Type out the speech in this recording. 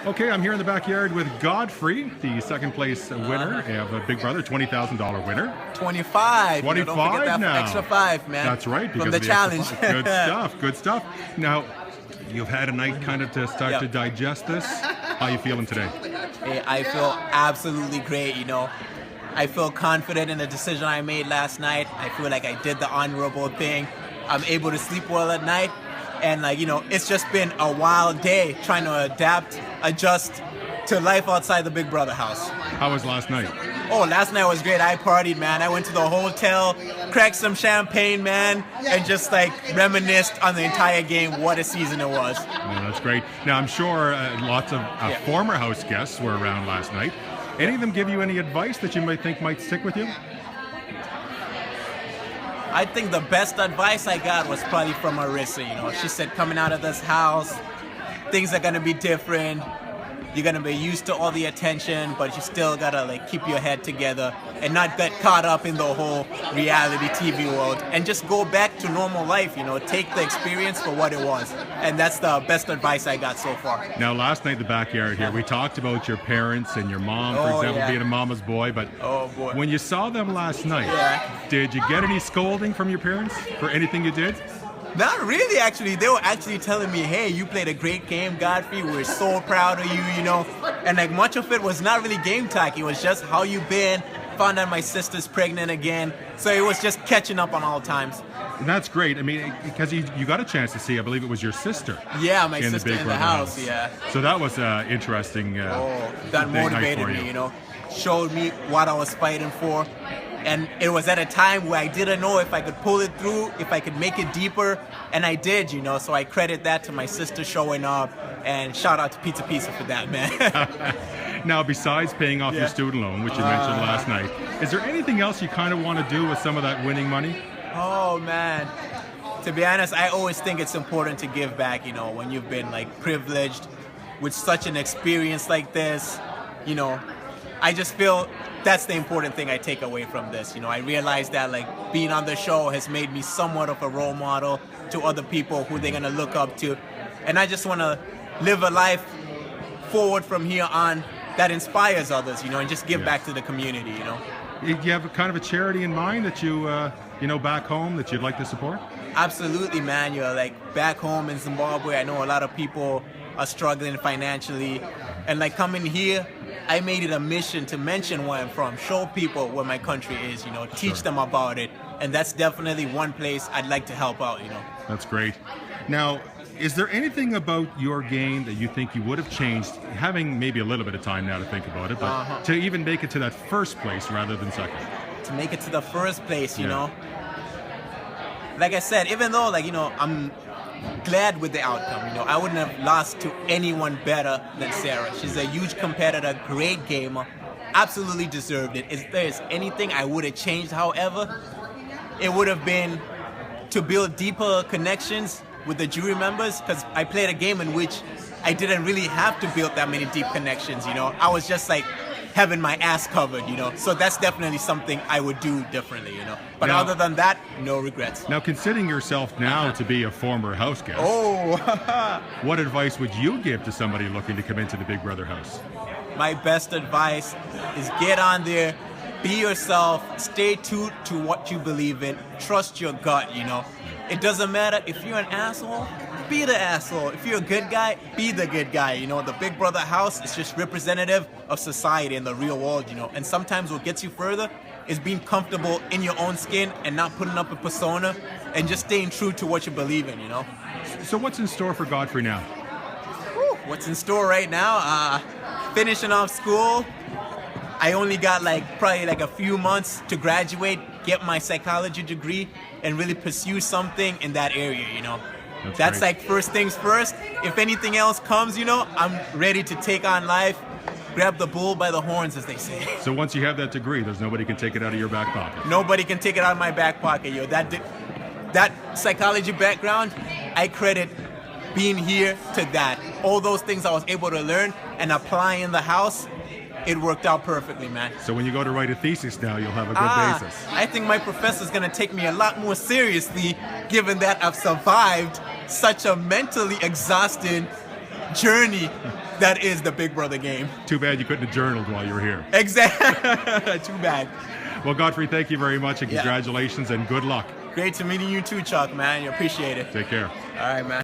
Okay, I'm here in the backyard with Godfrey, the second place winner of Big Brother, $20,000 winner. 25. 25 don't forget that now. Extra 5, man. That's right. From the of challenge. Good stuff. Good stuff. Now, you've had a night kind of to start to digest this. How you feeling today? Hey, I feel absolutely great, I feel confident in the decision I made last night. I feel like I did the honorable thing. I'm able to sleep well at night. And it's just been a wild day trying to adapt, adjust to life outside the Big Brother house. How was last night? Oh, last night was great. I partied, man. I went to the hotel, cracked some champagne, man, and just reminisced on the entire game. What a season it was. Yeah, that's great. Now, I'm sure lots of former house guests were around last night. Any of them give you any advice that you might think might stick with you? I think the best advice I got was probably from Marissa. She said, coming out of this house, things are going to be different. You're going to be used to all the attention, but you still got to keep your head together and not get caught up in the whole reality TV world and just go back to normal life, take the experience for what it was. And that's the best advice I got so far. Now, last night in the backyard here, we talked about your parents and your mom, for example, being a mama's boy. But when you saw them last night, did you get any scolding from your parents for anything you did? Not really, actually. They were actually telling me, hey, you played a great game, Godfrey. We're so proud of you, And much of it was not really game talk. It was just how you been. Found out my sister's pregnant again. So it was just catching up on all times. And that's great. I mean, because you got a chance to see, I believe it was your sister. Yeah, my sister in the house, So that was interesting. That motivated me, Showed me what I was fighting for. And it was at a time where I didn't know if I could pull it through, if I could make it deeper, and I did, So I credit that to my sister showing up, and shout out to Pizza for that, man. Now, besides paying off your student loan, which you mentioned last night, is there anything else you kind of want to do with some of that winning money? Oh, man. To be honest, I always think it's important to give back, when you've been, privileged with such an experience like this, I just feel that's the important thing I take away from this. I realize that being on the show has made me somewhat of a role model to other people who they're going to look up to. And I just want to live a life forward from here on that inspires others, and just give back to the community, Do you have kind of a charity in mind that you, back home that you'd like to support? Absolutely, man. Back home in Zimbabwe, I know a lot of people are struggling financially. And coming here, I made it a mission to mention where I'm from, show people where my country is, teach them about it. And that's definitely one place I'd like to help out, That's great. Now, is there anything about your game that you think you would have changed, having maybe a little bit of time now to think about it, but to even make it to that first place rather than second? To make it to the first place, Like I said, even though, I'm glad with the outcome. I wouldn't have lost to anyone better than Sarah. She's a huge competitor, great gamer, absolutely deserved it. If there's anything I would have changed, however, it would have been to build deeper connections with the jury members, because I played a game in which I didn't really have to build that many deep connections, I was just having my ass covered, So that's definitely something I would do differently, But now, other than that, no regrets. Now, considering yourself now to be a former house guest, what advice would you give to somebody looking to come into the Big Brother house? My best advice is get on there, be yourself, stay true to what you believe in, trust your gut, It doesn't matter if you're an asshole, be the asshole. If you're a good guy, be the good guy. The Big Brother house is just representative of society in the real world, And sometimes what gets you further is being comfortable in your own skin and not putting up a persona and just staying true to what you believe in, So what's in store for Godfrey now? What's in store right now? Finishing off school. I only got probably a few months to graduate, get my psychology degree, and really pursue something in that area, That's first things first. If anything else comes, I'm ready to take on life, grab the bull by the horns, as they say. So once you have that degree, there's nobody can take it out of your back pocket. Nobody can take it out of my back pocket, That psychology background, I credit being here to that. All those things I was able to learn and apply in the house, it worked out perfectly, man. So when you go to write a thesis now, you'll have a good basis. I think my professor's going to take me a lot more seriously, given that I've survived such a mentally exhausting journey That is the Big Brother game. Too bad you couldn't have journaled while you were here. Exactly. Too bad. Well, Godfrey, thank you very much, and congratulations and good luck. Great to meet you too, Chuck, man. You appreciate it. Take care. All right, man.